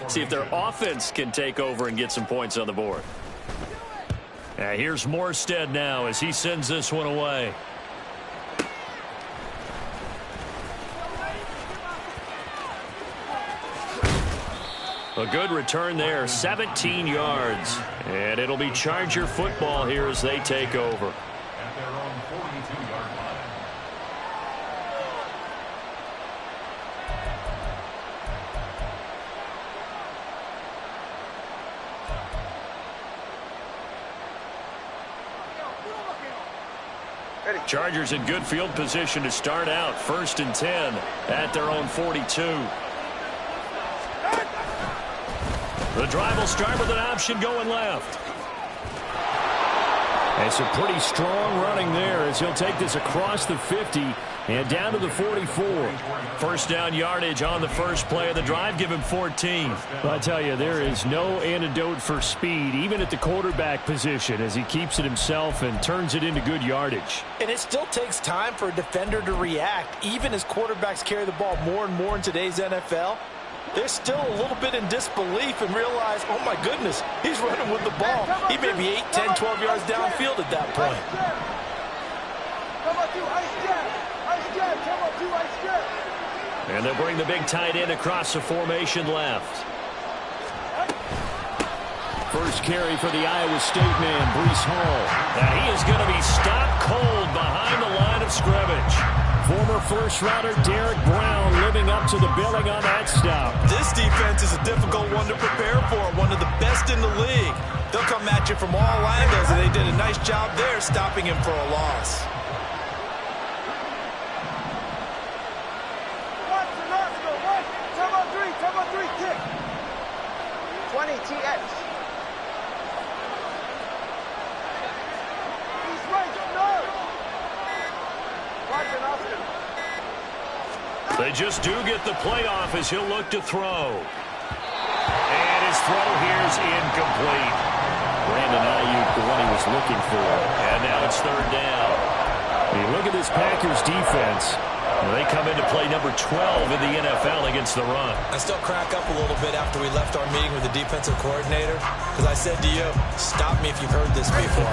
See if their offense can take over and get some points on the board. Here's Morstead now as he sends this one away. A good return there, 17 yards. And it'll be Charger football here as they take over. At their own 42-yard line. Chargers in good field position to start out. 1st and 10 at their own 42. The drive will start with an option going left. And some pretty strong running there as he'll take this across the 50 and down to the 44. 1st down yardage on the first play of the drive. Give him 14. Well, I tell you, there is no antidote for speed, even at the quarterback position, as he keeps it himself and turns it into good yardage. And it still takes time for a defender to react, even as quarterbacks carry the ball more and more in today's NFL. They're still a little bit in disbelief and realize, oh my goodness, he's running with the ball. He may be 8, 10, 12 yards downfield at that point. And they'll bring the big tight end across the formation left. First carry for the Iowa State man, Breece Hall. Now he is going to be stopped cold behind the line of scrimmage. Former first-rounder Derek Brown living up to the billing on that stop. This defense is a difficult one to prepare for, one of the best in the league. They'll come at you from all angles, and they did a nice job there stopping him for a loss. Tempo 3, kick. 20 TX. He's right, no. They just do get the play off as he'll look to throw. And his throw here is incomplete. Brandon Ayuk, the one he was looking for. And now it's 3rd down. When you look at this Packers defense, they come into play number 12 in the NFL against the run. I still crack up a little bit after we left our meeting with the defensive coordinator, because I said to you, stop me if you've heard this before.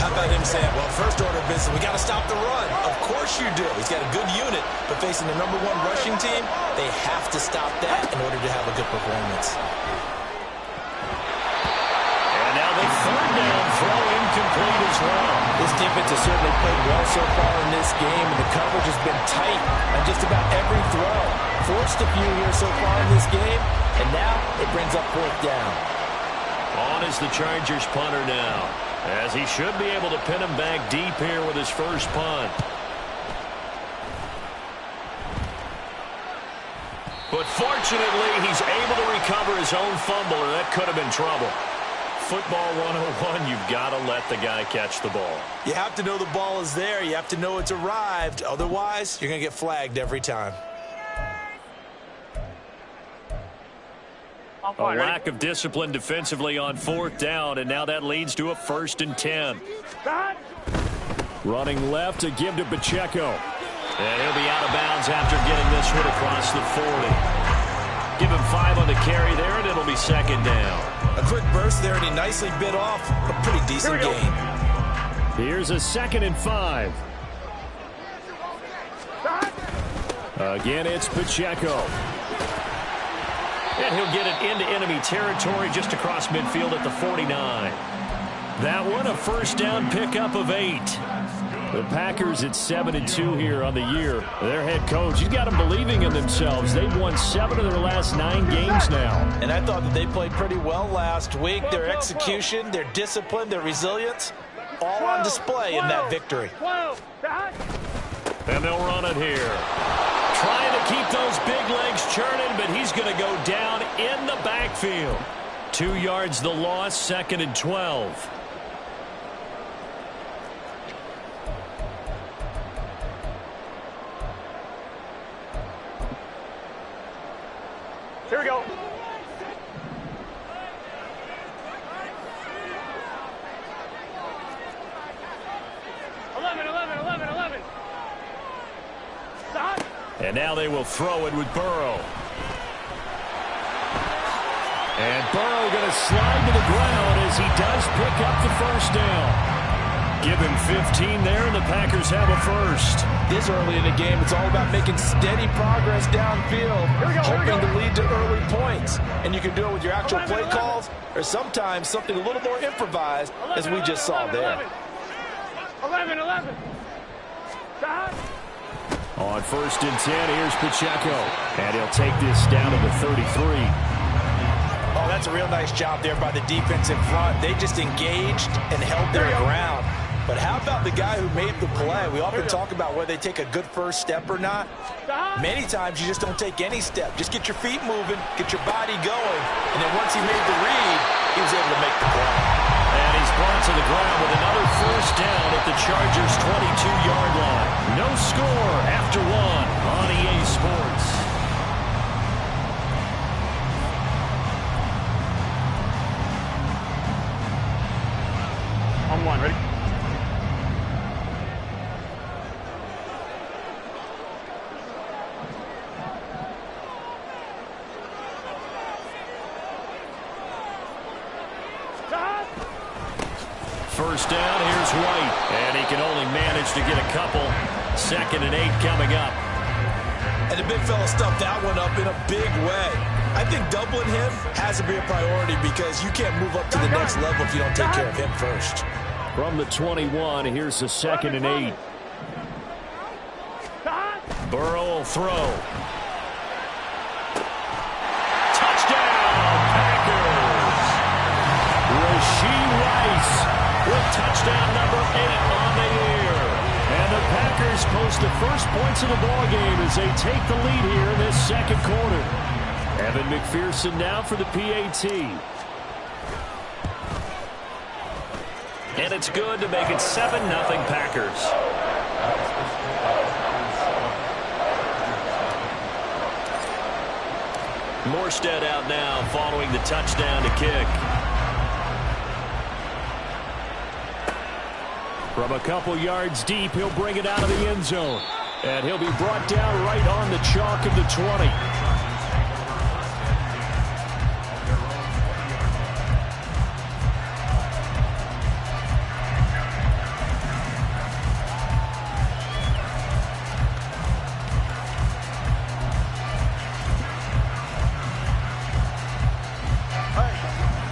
How about him saying, well, first order of business, we got to stop the run. Of course you do. He's got a good unit, but facing the #1 rushing team, they have to stop that in order to have a good performance. And now the 3rd down throw incomplete as well. This defense has certainly played well so far in this game, and the coverage has been tight on just about every throw. Forced a few here so far in this game, and now it brings up 4th down. On is the Chargers punter now, as he should be able to pin him back deep here with his first punt. But fortunately, he's able to recover his own fumble, or that could have been trouble. Football 101, you've got to let the guy catch the ball. You have to know the ball is there. You have to know it's arrived. Otherwise, you're going to get flagged every time. A lack of discipline defensively on 4th down, and now that leads to a 1st and 10. Running left to give to Pacheco. And he'll be out of bounds after getting this one across the 40. Give him 5 on the carry there, and it'll be 2nd down. A quick burst there, and he nicely bit off a pretty decent gain. Here's a 2nd and 5. Again, it's Pacheco. And he'll get it into enemy territory just across midfield at the 49. That one, a 1st down pickup of 8. The Packers at 7-2 here on the year. Their head coach, he's got them believing in themselves. They've won 7 of their last 9 games now. And I thought that they played pretty well last week. Their execution, their discipline, their resilience, all on display in that victory. And they'll run it here. Trying to keep those big legs churning, but he's going to go down in the backfield. 2 yards the loss, 2nd and 12. Here we go. And now they will throw it with Burrow. And Burrow going to slide to the ground as he does pick up the first down. Give him 15 there, and the Packers have a first. This early in the game, it's all about making steady progress downfield, hoping to lead to early points. And you can do it with your actual play calls or sometimes something a little more improvised, as we just saw there. 11. On 1st and 10, here's Pacheco. And he'll take this down to the 33. Oh, that's a real nice job there by the defense in front. They just engaged and held their ground. But how about the guy who made the play? We often talk about whether they take a good first step or not. Many times you just don't take any step. Just get your feet moving, get your body going, and then once he made the read, he was able to make the play. And he's brought to the ground with another first down at the Chargers' 22-yard line. No score after one on EA Sports. On one, ready? First down, here's White. And he can only manage to get a couple. 2nd and 8 coming up. And the big fella stuffed that one up in a big way. I think doubling him has to be a priority because you can't move up to the next level if you don't take care of him first. From the 21, here's the 2nd and 8. Burrow will throw. Touchdown, Packers! Rashee Rice with touchdown number 8 on the year. And the Packers post the first points of the ballgame as they take the lead here in this second quarter. Evan McPherson now for the PAT. And it's good to make it 7-0 Packers. Morstead out now following the touchdown to kick. From a couple yards deep, he'll bring it out of the end zone. And he'll be brought down right on the chalk of the 20.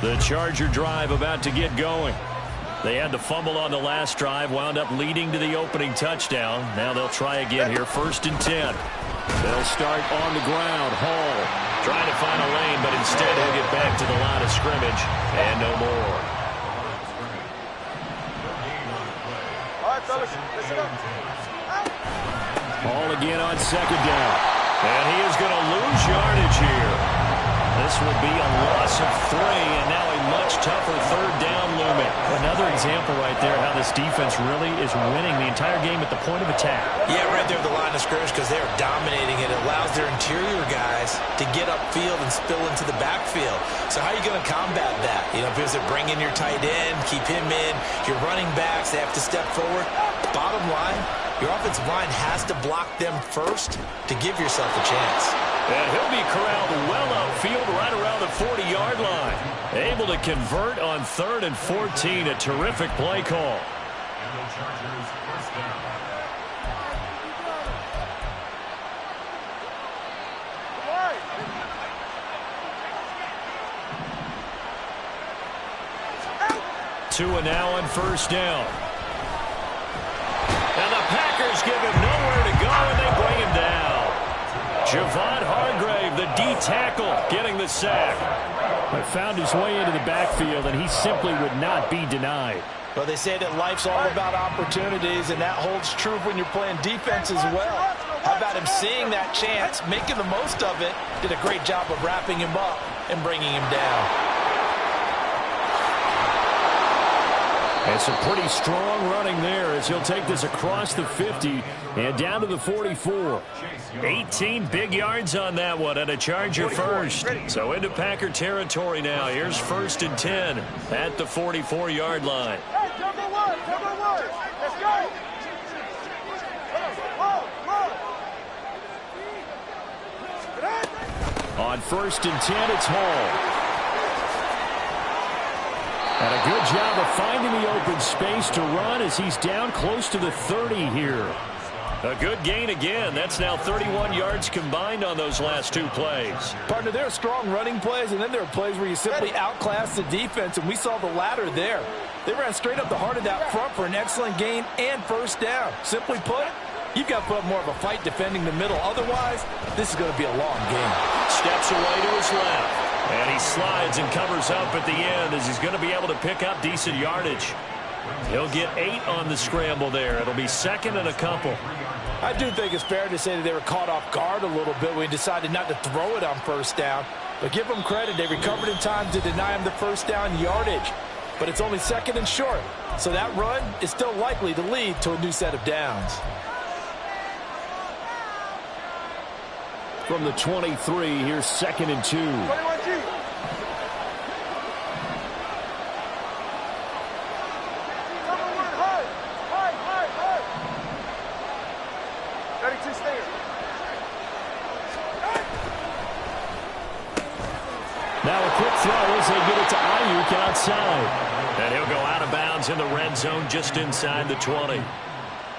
The Charger drive about to get going. They had the fumble on the last drive, wound up leading to the opening touchdown. Now they'll try again here, 1st and 10. They'll start on the ground. Hall trying to find a lane, but instead he'll get back to the line of scrimmage and no more. All right, fellas, listen up. Hall again on 2nd down. And he is going to lose yardage here. This will be a loss of 3, and now a much tougher 3rd down looming. Another example right there how this defense really is winning the entire game at the point of attack. Yeah, right there at the line of scrimmage because they are dominating it. It allows their interior guys to get upfield and spill into the backfield. So how are you going to combat that? You know, if it was to bring in your tight end, keep him in, your running backs, they have to step forward. Bottom line, your offensive line has to block them first to give yourself a chance. And he'll be corralled well upfield right around the 40-yard line. Able to convert on 3rd and 14. A terrific play call. And the Chargers first down. Tua now on 1st down. And the Packers give him nowhere to go, and they bring him down. Javon Hargrave, the D tackle, getting the sack. But found his way into the backfield, and he simply would not be denied. Well, they say that life's all about opportunities, and that holds true when you're playing defense as well. How about him seeing that chance, making the most of it, did a great job of wrapping him up and bringing him down. And some pretty strong running there as he'll take this across the 50 and down to the 44. 18 big yards on that one and a Charger first. So into Packer territory now. Here's 1st and 10 at the 44-yard line. Hey, number one. Let's go. Whoa. On 1st and 10, it's Hall. And a good job of finding the open space to run as he's down close to the 30 here. A good gain again. That's now 31 yards combined on those last two plays. Partner, there are strong running plays, and then there are plays where you simply outclass the defense, and we saw the latter there. They ran straight up the heart of that front for an excellent gain and first down. Simply put, you've got to put up more of a fight defending the middle. Otherwise, this is going to be a long game. Steps away to his left, and he slides and covers up at the end as he's going to be able to pick up decent yardage. He'll get 8 on the scramble there. It'll be second and a couple. I do think it's fair to say that they were caught off guard a little bit when he decided not to throw it on first down. But give them credit. They recovered in time to deny him the first down yardage. But it's only second and short. So that run is still likely to lead to a new set of downs. From the 23, here's second and 2. 21G. Now a quick throw as they get it to Ayuk outside. And he'll go out of bounds in the red zone just inside the 20.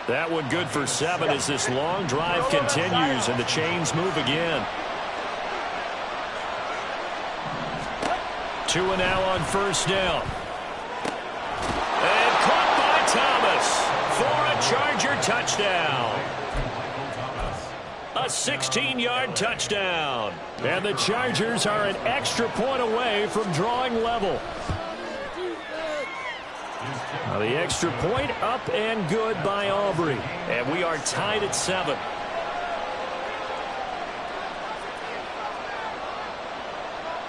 That one good for 7 as this long drive continues and the chains move again. 2 and now on first down. And caught by Thomas for a Charger touchdown. A 16-yard touchdown. And the Chargers are an extra point away from drawing level. Now the extra point up and good by Aubrey. And we are tied at 7.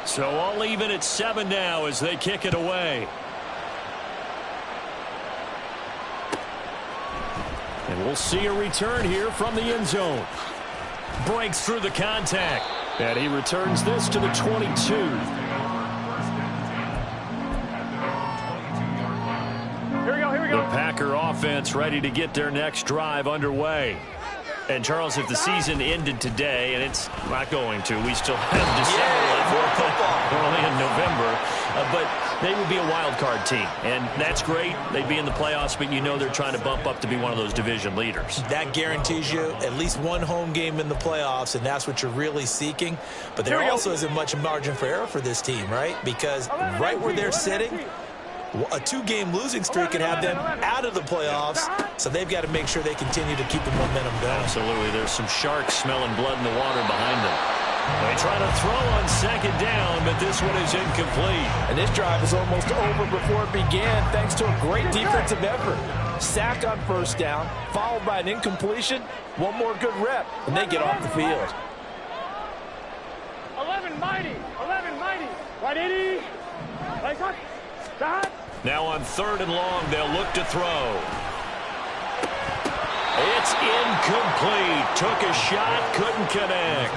So all even at 7 now as they kick it away. And we'll see a return here from the end zone. Breaks through the contact. And he returns this to the 22. Here we go. The Packer offense ready to get their next drive underway. And, Charles, if the season ended today, and it's not going to, we still have December left. We're only in November. But they would be a wild card team. And that's great. They'd be in the playoffs, but you know they're trying to bump up to be one of those division leaders. That guarantees you at least one home game in the playoffs, and that's what you're really seeking. But there also isn't much margin for error for this team, right? Because right where they're sitting, a 2-game losing streak could have them out of the playoffs, so they've got to make sure they continue to keep the momentum going. Absolutely. There's some sharks smelling blood in the water behind them. They try to throw on second down, but this one is incomplete. And this drive is almost over before it began thanks to a great defensive effort. Sack on first down, followed by an incompletion. One more good rep, and they get off the field. 11 mighty. Right 80. Right shot. Shot. Now on 3rd and long, they'll look to throw. It's incomplete. Took a shot, couldn't connect.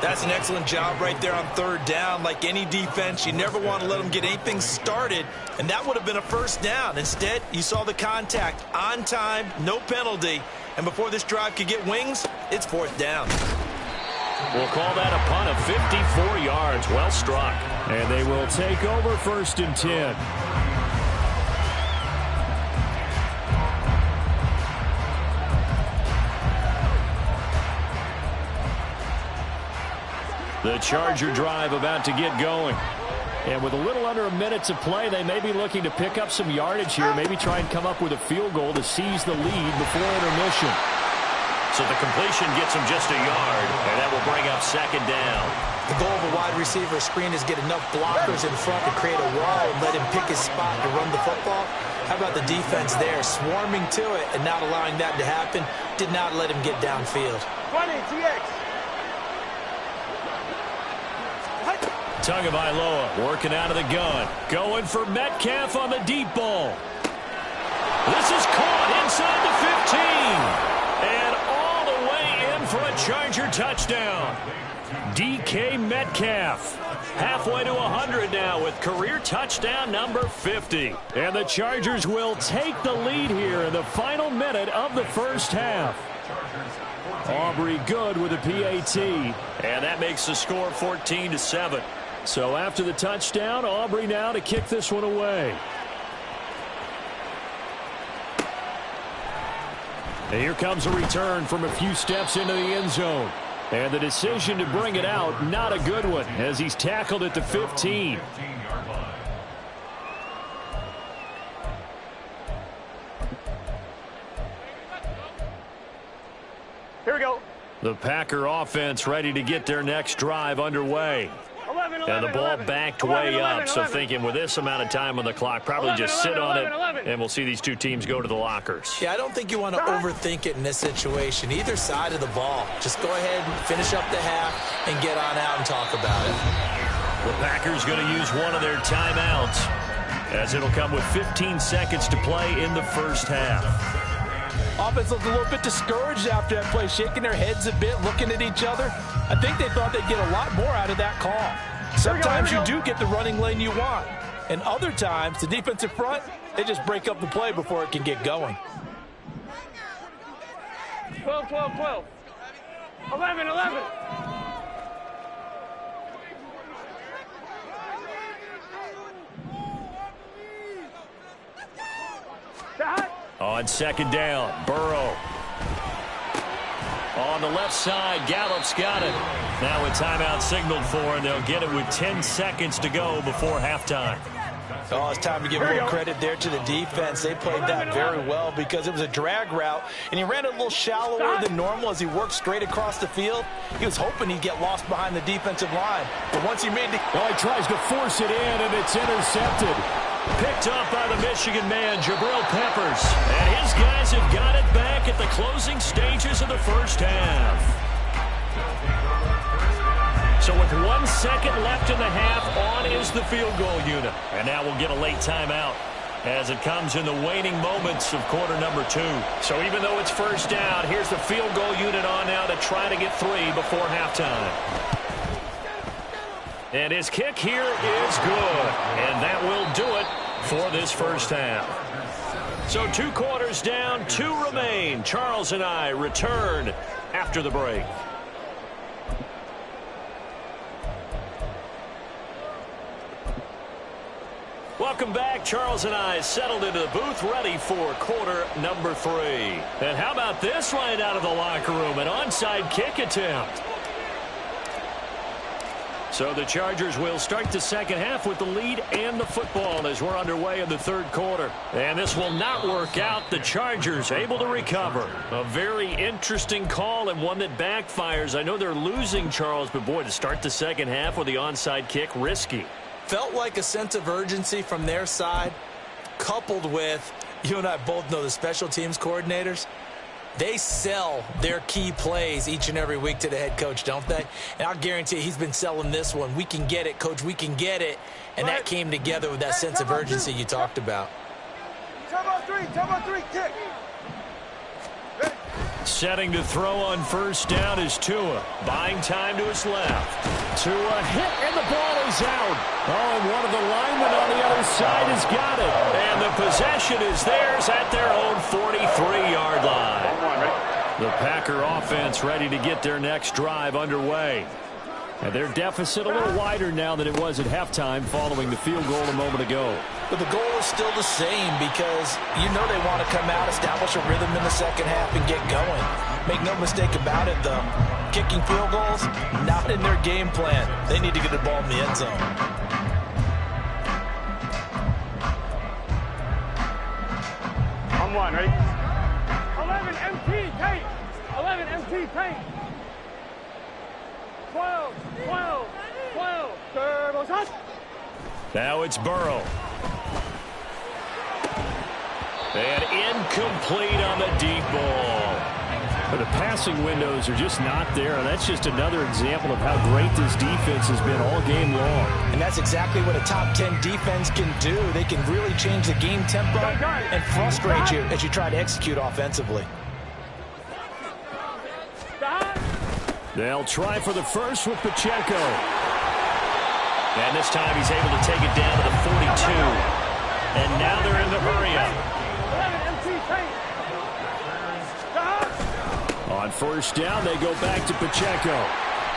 That's an excellent job right there on 3rd down. Like any defense, you never want to let them get anything started, and that would have been a first down. Instead, you saw the contact on time, no penalty, and before this drive could get wings, it's 4th down. We'll call that a punt of 54 yards. Well struck. And they will take over 1st and 10. The Charger drive about to get going. And with a little under a minute to play, they may be looking to pick up some yardage here, maybe try and come up with a field goal to seize the lead before intermission. So the completion gets him just a yard, and that will bring up 2nd down. The goal of a wide receiver screen is get enough blockers in front to create a wall and let him pick his spot to run the football. How about the defense there, swarming to it and not allowing that to happen? Did not let him get downfield. 20, TX. Tagovailoa working out of the gun. Going for Metcalf on the deep ball. This is caught inside the 15. And all the way in for a Charger touchdown. DK Metcalf. Halfway to 100 now with career touchdown number 50. And the Chargers will take the lead here in the final minute of the first half. Aubrey good with a PAT. And that makes the score 14-7. So after the touchdown, Aubrey now to kick this one away. And here comes a return from a few steps into the end zone. And the decision to bring it out, not a good one, as he's tackled at the 15. Here we go. The Packer offense ready to get their next drive underway. 11, And the ball 11, backed 11, way 11, up, so 11. thinking with this amount of time on the clock, probably 11, just sit on 11, it, 11. and we'll see these two teams go to the lockers. Yeah, I don't think you want to overthink it in this situation. Either side of the ball. Just go ahead and finish up the half and get on out and talk about it. The Packers going to use one of their timeouts, as it'll come with 15 seconds to play in the first half. Offense looked a little bit discouraged after that play, shaking their heads a bit, looking at each other. I think they thought they'd get a lot more out of that call. Sometimes you do get the running lane you want. And other times, the defensive front, they just break up the play before it can get going. 12, 12, 12. 11, 11. On second down, Burrow. On the left side, Gallup's got it. Now a timeout signaled for, and they'll get it with 10 seconds to go before halftime. Oh, it's time to give a little credit there to the defense. They played that very well because it was a drag route, and he ran it a little shallower than normal as he worked straight across the field. He was hoping he'd get lost behind the defensive line. But once he made the... Well, he tries to force it in, and it's intercepted. Picked up by the Michigan man, Jabril Peppers. And his guys have got it back at the closing stages of the first half. So with 1 second left in the half, on is the field goal unit. And now we'll get a late timeout as it comes in the waning moments of quarter number 2. So even though it's first down, here's the field goal unit on now to try to get 3 before halftime. And his kick here is good. And that will do it for this first half. So 2 quarters down, 2 remain. Charles and I return after the break. Welcome back. Charles and I settled into the booth, ready for quarter number 3. And how about this right out of the locker room? An onside kick attempt. So the Chargers will start the second half with the lead and the football as we're underway in the third quarter. And this will not work out. The Chargers able to recover. A very interesting call and one that backfires. I know they're losing, Charles, but boy, to start the second half with the onside kick, risky. Felt like a sense of urgency from their side, coupled with, you and I both know the special teams coordinators, they sell their key plays each and every week to the head coach, don't they? And I'll guarantee you he's been selling this one. We can get it, coach, we can get it. And that came together with that sense of urgency you talked about. Time 3, kick. Setting to throw on first down is Tua. Buying time to his left. Tua hit, and the ball is out. Oh, and one of the linemen on the other side has got it. And the possession is theirs at their own 43-yard line. The Packer offense ready to get their next drive underway. And their deficit a little wider now than it was at halftime following the field goal a moment ago. But the goal is still the same because you know they want to come out, establish a rhythm in the second half, and get going. Make no mistake about it, though. Kicking field goals, not in their game plan. They need to get the ball in the end zone. On 1, ready? 11, MT, tight. 11, MT, tight. 12, 12, 12. Turbo shot. Now it's Burrow. And incomplete on the deep ball. But the passing windows are just not there, and that's just another example of how great this defense has been all game long. And that's exactly what a top 10 defense can do. They can really change the game tempo and frustrate you as you try to execute offensively. They'll try for the first with Pacheco. And this time he's able to take it down to the 42. And now they're in the hurry-up. On first down, they go back to Pacheco.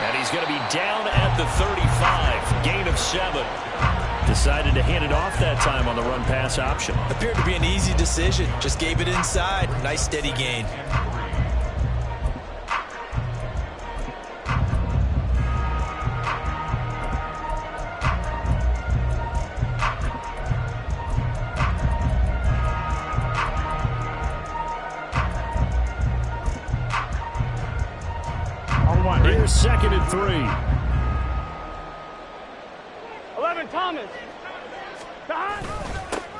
And he's going to be down at the 35. Gain of 7. Decided to hand it off that time on the run-pass option. Appeared to be an easy decision. Just gave it inside. Nice steady gain. Here's 2nd and 3. 11, Thomas.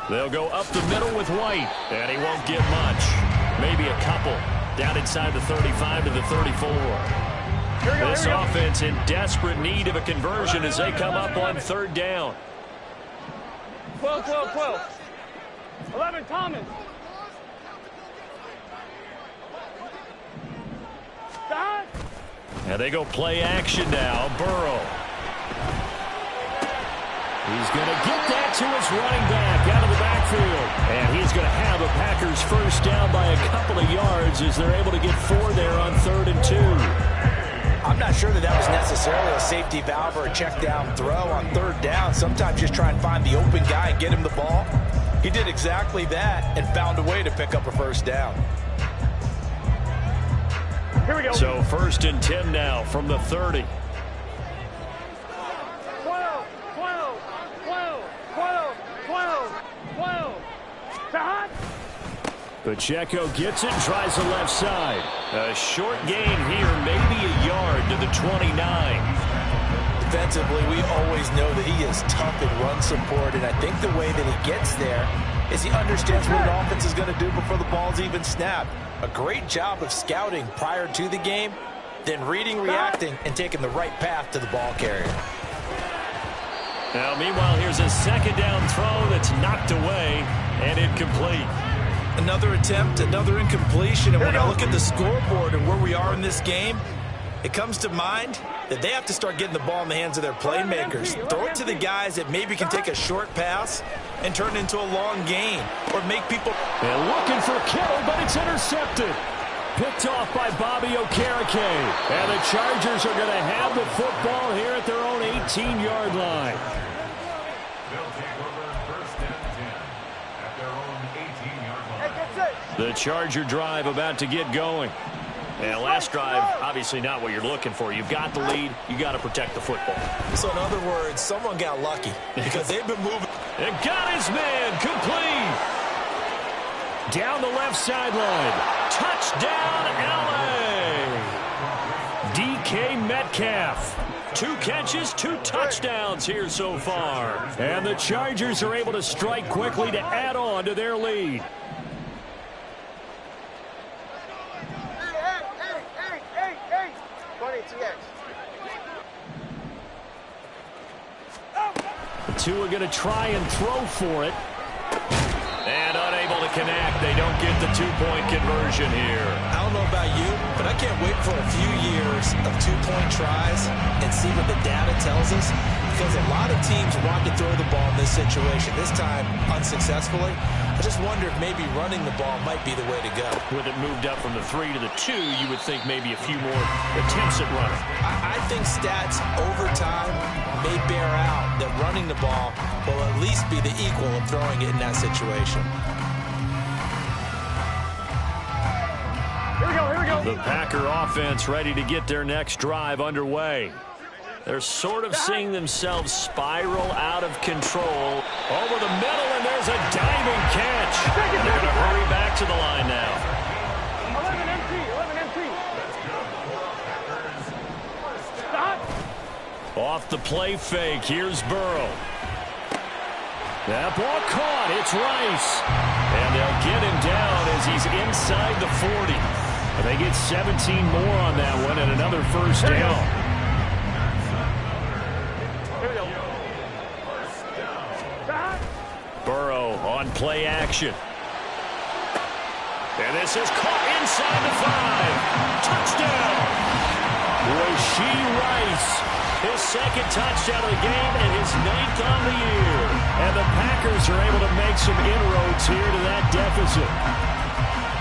They'll go up the middle with White, and he won't get much. Maybe a couple. Down inside the 35 to the 34. This offense in desperate need of a conversion as they come up on 3rd down. 12, 12, 12. 11, Thomas. And they go play action now. Burrow. He's going to get that to his running back out of the backfield. And he's going to have a Packers first down by a couple of yards as they're able to get 4 there on 3rd and 2. I'm not sure that was necessarily a safety valve or a check down throw on 3rd down. Sometimes just try and find the open guy and get him the ball. He did exactly that and found a way to pick up a first down. Here we go. So 1st and 10 now from the 30. 12, 12, 12, 12, 12, 12. Pacheco gets it and tries the left side. A short gain here, maybe a yard to the 29. Defensively, we always know that he is tough in run support, and I think the way that he gets there is he understands what an offense is going to do before the ball's even snapped. A great job of scouting prior to the game, then reading, reacting, and taking the right path to the ball carrier. Now, meanwhile, here's a 2nd down throw that's knocked away and incomplete. Another attempt, another incompletion, and when I look at the scoreboard and where we are in this game, it comes to mind that they have to start getting the ball in the hands of their playmakers. Throw it to the guys that maybe can take a short pass and turn it into a long gain or make people... And looking for Kittle, but it's intercepted. Picked off by Bobby Okereke. And the Chargers are going to have the football here at their own 18-yard line. They'll take over 1st and 10 at their own 18-yard line. The Charger drive about to get going. And last drive, obviously not what you're looking for. You've got the lead. You got to protect the football. So in other words, someone got lucky because they've been moving. And got his man complete. Down the left sideline. Touchdown, LA. DK Metcalf. 2 catches, 2 touchdowns here so far. And the Chargers are able to strike quickly to add on to their lead. The 2 are going to try and throw for it. And unable to connect. They don't get the 2-point conversion here. I don't know about you, but I can't wait for a few years of 2-point tries and see what the data tells us. Because a lot of teams want to throw the ball in this situation. This time, unsuccessfully. I just wonder if maybe running the ball might be the way to go. With it moved up from the 3 to the 2, you would think maybe a few more attempts at running. I think stats over time may bear out that running the ball will at least be the equal of throwing it in that situation. Here we go, here we go. The Packer offense ready to get their next drive underway. They're sort of seeing themselves spiral out of control. Over the middle, and there's a diving catch. And they're going to hurry back to the line now. 11 empty. Stop. Off the play fake, here's Burrow. That ball caught, it's Rice. And they'll get him down as he's inside the 40. And they get 17 more on that one and another first down. Burrow on play action. And this is caught inside the 5. Touchdown! Rashee Rice. His 2nd touchdown of the game and his 9th on the year. And the Packers are able to make some inroads here to that deficit.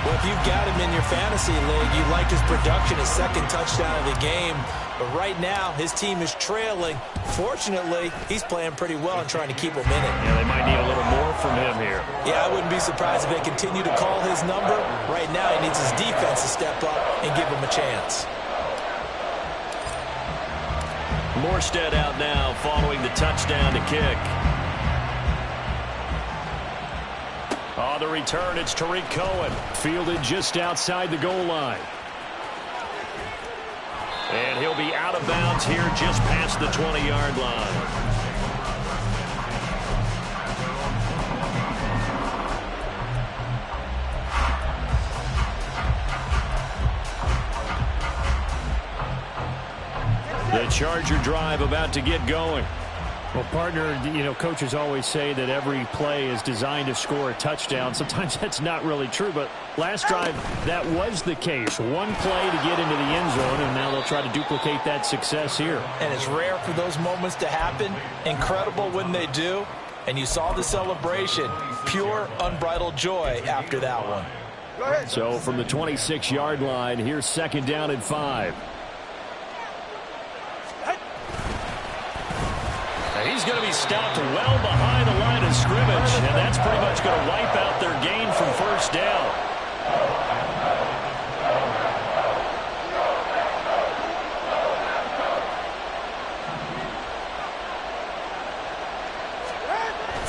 Well, if you've got him in your fantasy league, you like his production, his second touchdown of the game. But right now, his team is trailing. Fortunately, he's playing pretty well and trying to keep them in it. Yeah, they might need a little more from him here. Yeah, I wouldn't be surprised if they continue to call his number. Right now, he needs his defense to step up and give him a chance. Morstead out now following the touchdown to kick. On the return, it's Tariq Cohen. Fielded just outside the goal line. And he'll be out of bounds here just past the 20-yard line. The Charger drive about to get going. Well, partner, you know, coaches always say that every play is designed to score a touchdown. Sometimes that's not really true, but last drive, that was the case. One play to get into the end zone, and now they'll try to duplicate that success here. And it's rare for those moments to happen. Incredible when they do. And you saw the celebration. Pure, unbridled joy after that one. So from the 26-yard line, here's second down and 5. He's going to be stopped well behind the line of scrimmage, and that's pretty much going to wipe out their gain from first down.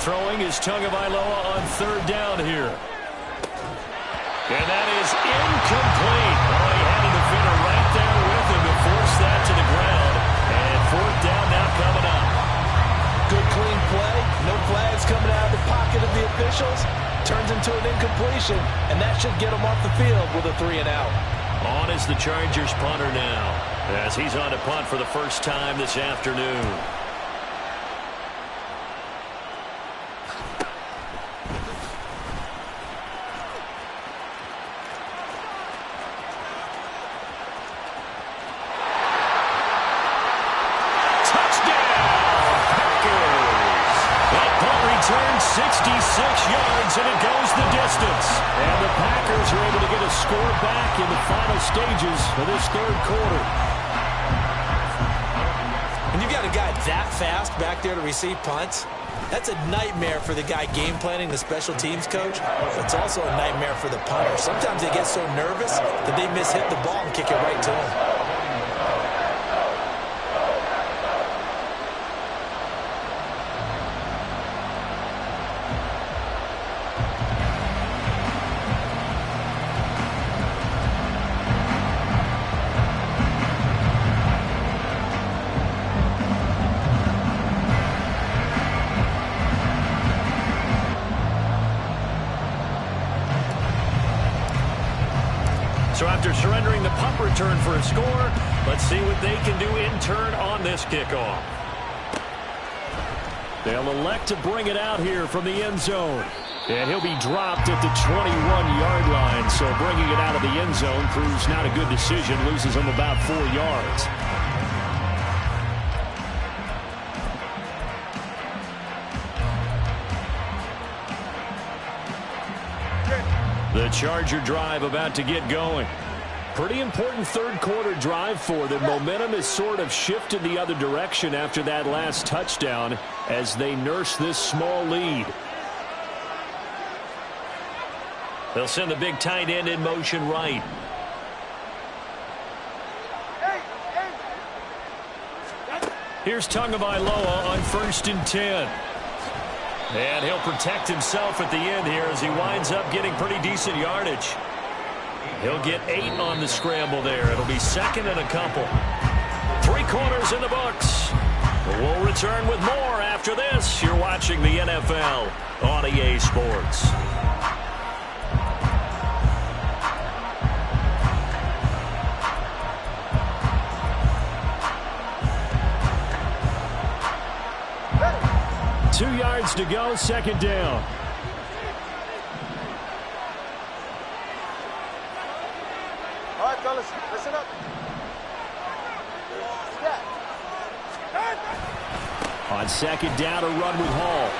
Throwing is Tagovailoa on third down here. And that is incomplete. Oh, he had a defender right there with him to force that to the ground. And fourth down now coming up. Good, clean play. No flags coming out of the pocket of the officials. Turns into an incompletion, and that should get him off the field with a 3-and-out. On is the Chargers punter now, as he's on to punt for the first time this afternoon. Turns 66 yards, and it goes the distance. And the Packers are able to get a score back in the final stages of this third quarter. When you've got a guy that fast back there to receive punts, that's a nightmare for the guy game planning, the special teams coach. It's also a nightmare for the punter. Sometimes they get so nervous that they mishit the ball and kick it right to him. So after surrendering the punt return for a score, let's see what they can do in turn on this kickoff. They'll elect to bring it out here from the end zone. And he'll be dropped at the 21-yard line. So bringing it out of the end zone proves not a good decision. Loses him about 4 yards. The Charger drive about to get going. Pretty important third quarter drive for them. Momentum has sort of shifted the other direction after that last touchdown as they nurse this small lead. They'll send the big tight end in motion right. Here's Tagovailoa on 1st and 10. And he'll protect himself at the end here as he winds up getting pretty decent yardage. He'll get 8 on the scramble there. It'll be second and a couple. 3 quarters in the books. We'll return with more after this. You're watching the NFL on EA Sports. Two yards to go, second down. All right, fellas, listen up. On second down, a run with Hall.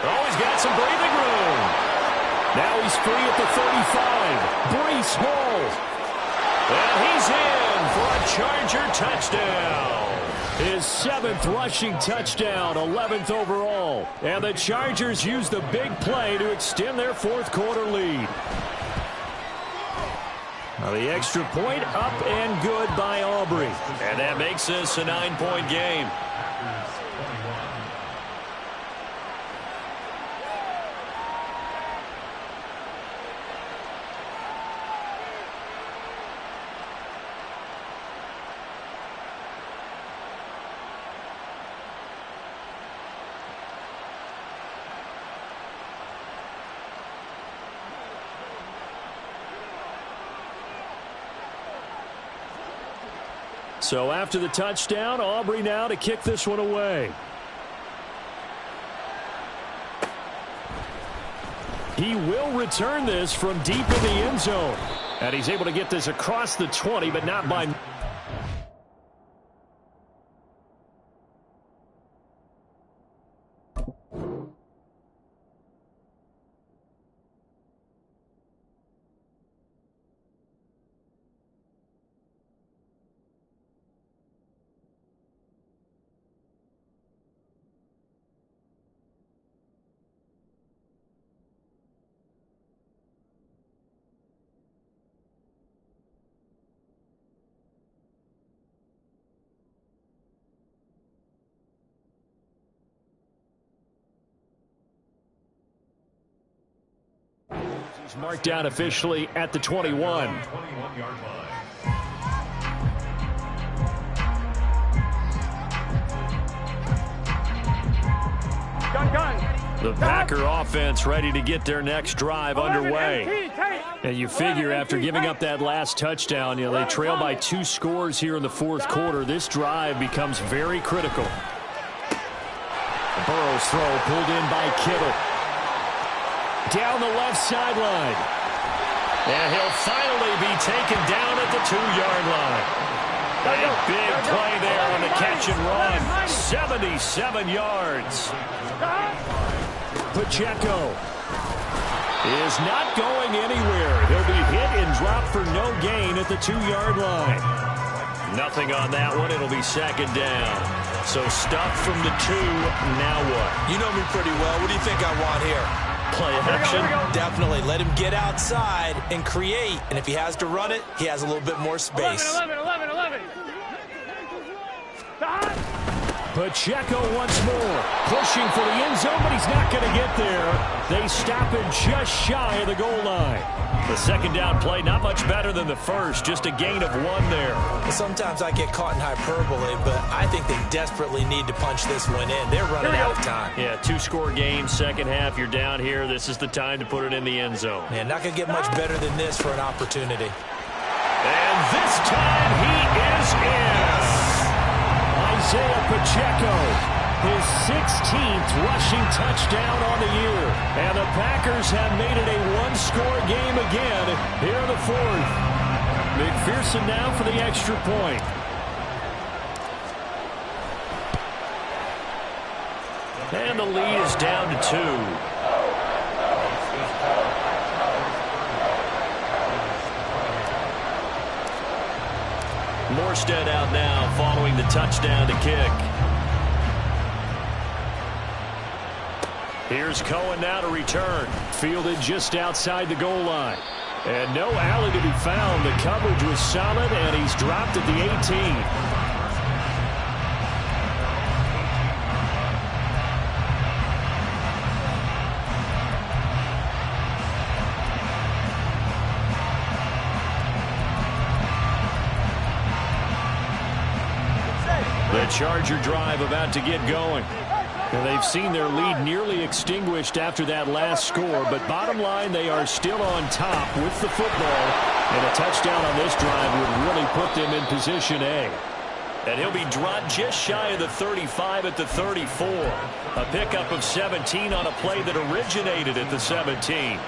Oh, he's got some breathing room. Now he's free at the 35. Breece Hall. And he's in for a Charger touchdown. His 7th rushing touchdown, 11th overall. And the Chargers use the big play to extend their fourth quarter lead. Now the extra point up and good by Aubrey. And that makes this a 9-point game. So after the touchdown, Aubrey now to kick this one away. He will return this from deep in the end zone. And he's able to get this across the 20, but not by... He's marked down officially at the 21. 21-yard line. The Packer offense ready to get their next drive underway. And you figure after giving up that last touchdown, they trail by 2 scores here in the fourth quarter. This drive becomes very critical. Burrow's throw pulled in by Kittle. Down the left sideline. And he'll finally be taken down at the 2-yard line. A big play there on the catch and run. 77 yards. Pacheco is not going anywhere. He'll be hit and dropped for no gain at the 2-yard line. Nothing on that one. It'll be second down. So stuffed from the 2. Now what? You know me pretty well. What do you think I want here? Play action. Definitely. Let him get outside and create. And if he has to run it, he has a little bit more space. 11. Pacheco once more. Pushing for the end zone, but he's not going to get there. They stop him just shy of the goal line. The second down play, not much better than the first. Just a gain of 1 there. Sometimes I get caught in hyperbole, but I think they desperately need to punch this one in. They're running out of time. Yeah, 2-score game, second half. You're down here. This is the time to put it in the end zone. Man, not going to get much better than this for an opportunity. And this time he is in. Isaiah Pacheco, his 16th rushing touchdown on the year. And the Packers have made it a 1-score game again here in the fourth. McPherson now for the extra point. And the lead is down to 2. Morstead out now following the touchdown to kick. Here's Cohen now to return. Fielded just outside the goal line. And no alley to be found. The coverage was solid, and he's dropped at the 18. The Charger drive about to get going. And they've seen their lead nearly extinguished after that last score. But bottom line, they are still on top with the football. And a touchdown on this drive would really put them in position A. And he'll be dropped just shy of the 35 at the 34. A pickup of 17 on a play that originated at the 17.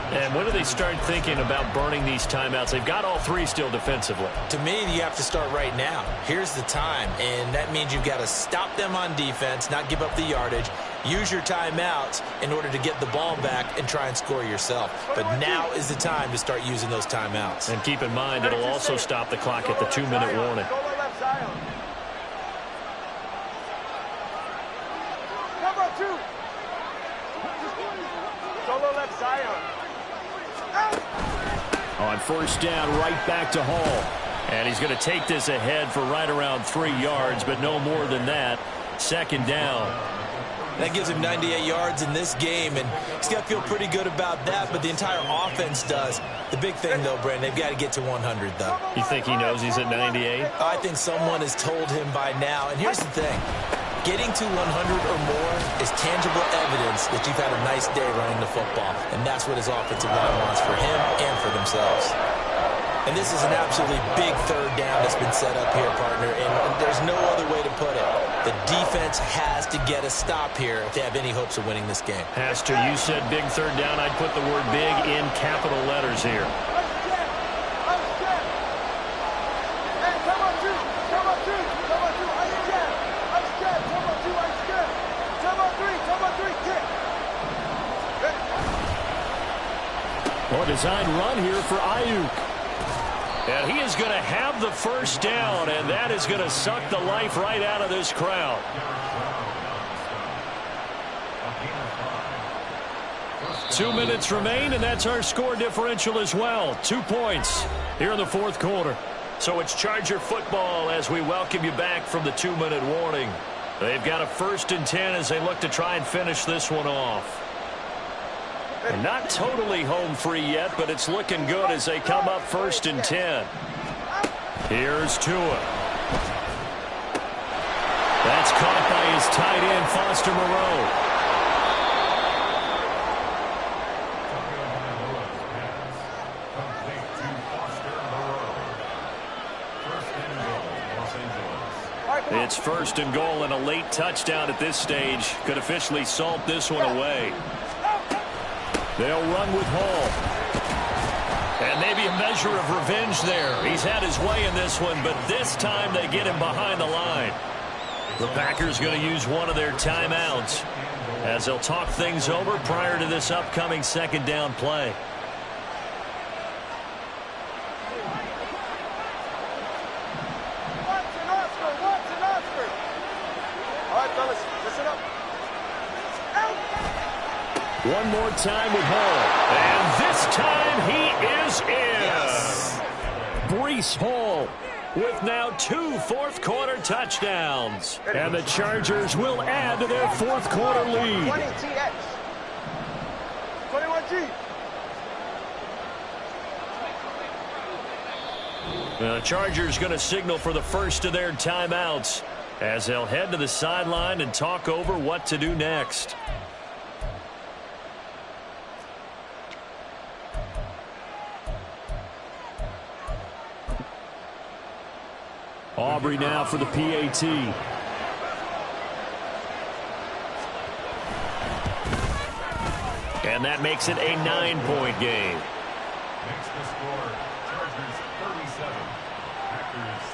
And when do they start thinking about burning these timeouts? They've got all three still defensively. To me, you have to start right now. Here's the time, and that means you've got to stop them on defense, not give up the yardage, use your timeouts in order to get the ball back and try and score yourself. But now is the time to start using those timeouts. And keep in mind, it'll also stop the clock at the 2-minute warning. On first down, right back to Hall. And he's going to take this ahead for right around 3 yards, but no more than that. Second down. That gives him 98 yards in this game, and he's got to feel pretty good about that, but the entire offense does. The big thing, though, Brandon, they've got to get to 100, though. You think he knows he's at 98? I think someone has told him by now. And here's the thing. Getting to 100 or more is tangible evidence that you've had a nice day running the football, and that's what his offensive line wants for him and for themselves. And this is an absolutely big third down that's been set up here, partner, and there's no other way to put it. The defense has to get a stop here if they have any hopes of winning this game. Has to. You said big third down. I'd put the word big in capital letters here. Well, a design run here for Ayuk. And he is going to have the first down, and that is going to suck the life right out of this crowd. Two minutes remain, and that's our score differential as well. 2 points here in the fourth quarter. So it's Charger football as we welcome you back from the 2-minute warning. They've got a 1st and 10 as they look to try and finish this one off. And not totally home free yet, but it's looking good as they come up 1st and 10. Here's Tua. That's caught by his tight end, Foster Moreau. It's 1st and goal, and a late touchdown at this stage could officially salt this one away. They'll run with Hall. And maybe a measure of revenge there. He's had his way in this one, but this time they get him behind the line. The Packers going to use one of their timeouts as they'll talk things over prior to this upcoming 2nd down play. One more time with Hall. And this time he is in. Yes. Breece Hall with now 2 fourth-quarter touchdowns. And the Chargers will add to their 4th-quarter lead. 20TX. 21G. The Chargers going to signal for the first of their timeouts as they'll head to the sideline and talk over what to do next. Aubrey now for the PAT. And that makes it a 9-point game. Makes the score Chargers 37, Packers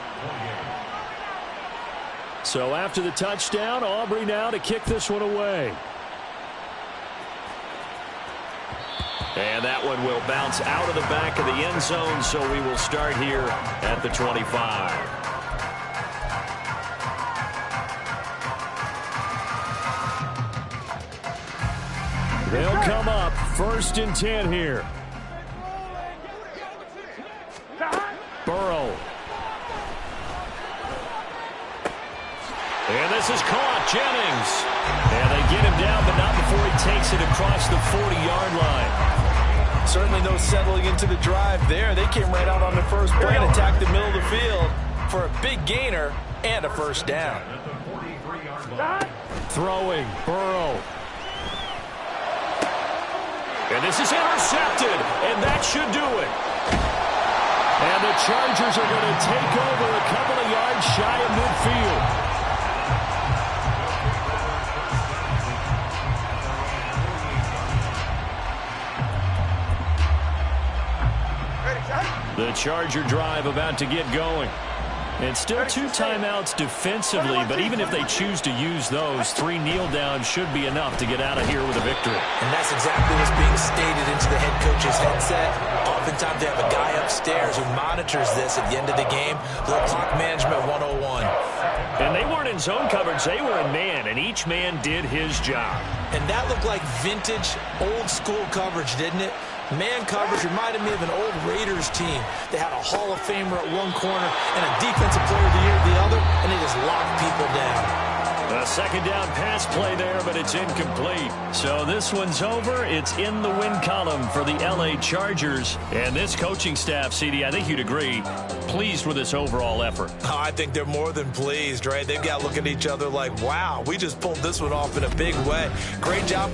28. So after the touchdown, Aubrey now to kick this one away. And that one will bounce out of the back of the end zone, so we will start here at the 25. They'll come up 1st and 10 here. Burrow. And this is caught. Jennings. And they get him down, but not before he takes it across the 40-yard line. Certainly no settling into the drive there. They came right out on the first play and attacked the middle of the field for a big gainer and a first down. Throwing. Burrow. And this is intercepted, and that should do it. And the Chargers are going to take over a couple of yards shy of midfield. The Charger drive about to get going. And still 2 timeouts defensively, but even if they choose to use those, 3 kneel downs should be enough to get out of here with a victory. And that's exactly what's being stated into the head coach's headset. Oftentimes they have a guy upstairs who monitors this at the end of the game. Little clock management 101. And they weren't in zone coverage, they were in man, and each man did his job. And that looked like vintage, old-school coverage, didn't it? Man coverage reminded me of an old Raiders team. They had a Hall of Famer at one corner and a Defensive Player of the Year at the other, and they just locked people down. A second down pass play there, but it's incomplete. So this one's over. It's in the win column for the L.A. Chargers. And this coaching staff, CD, I think you'd agree, pleased with this overall effort. Oh, I think they're more than pleased, right? They've got to look at each other like, wow, we just pulled this one off in a big way. Great job.